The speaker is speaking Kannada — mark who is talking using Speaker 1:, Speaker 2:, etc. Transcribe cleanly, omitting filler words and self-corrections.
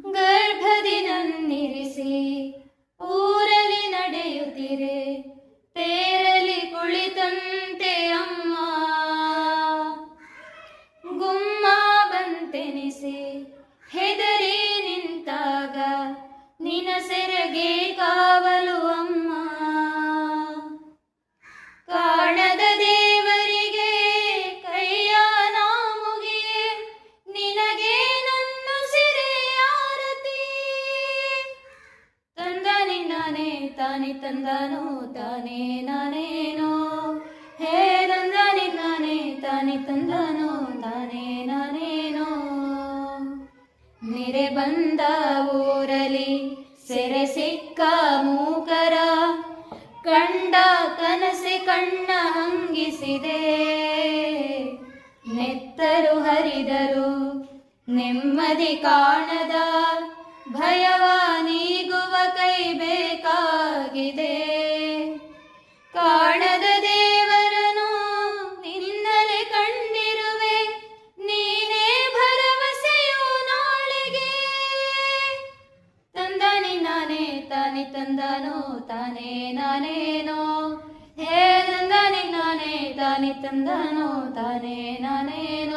Speaker 1: ಗರ್ಭದಿ ನನ್ನಿರಿಸಿ ಊರಲಿ ನಡೆಯುತ್ತಿರೆ, ತೇರಲಿ ಕುಳಿತಂತೆ ಅಮ್ಮ. ಗುಮ್ಮ ಬಂತೆನಿಸಿ ಹೆದರಿ ನಿಂತಾಗ, ನಿನ ಸೆರಗೆ ಕಾವಲು ಅಮ್ಮ. ಕಾಣದ ದೇವರಿಗೆ ಕೈಯ ನಾ ಮುಗಿಯೆ, ನಿನಗೆ ನನ್ನ ಸಿರೆ ಆರತಿ. ತಂದಾನಿ ನಾನೇ ತಾನೆ ತಂದಾನೋ ತಾನೇ ನಾನೇನೋ, ಹೇ ತಂದಾನಿ ನಾನೇ ತಾನೆ ತಂದಾನೋ ತಾನೇ ನಾನೇನೋ. ನೆರೆ ಬಂದ ಊರಲಿ ಸೆರೆ ಸಿಕ್ಕ ಮೂಕರ, ಕಂಡ ಕನಸೆ ಕಣ್ಣ ಹಂಗಿಸಿದೆ. ನೆತ್ತರು ಹರಿದರು ನೆಮ್ಮದಿ ಕಾಣದ, ಭಯವ ನೀಗುವ ಕೈ ಬೇಕಾಗಿದೆ. ಕಾಣದ ದೇವರನು ನಿನ್ನಲೆ ಕಂಡಿರುವೆ, ನೀನೇ ಭರವಸೆಯು ನಾಳೆಗೆ. ತಂದಾನಿ ನಾನೇ ತಾನೆ ತಂದಾನೋ ತಾನೇ ನಾನೇನೋ, ಹೇ ತಂದಾನಿ ನಾನೇ ತಾನೆ ತಂದಾನೋ ತಾನೇ ನಾನೇನೋ.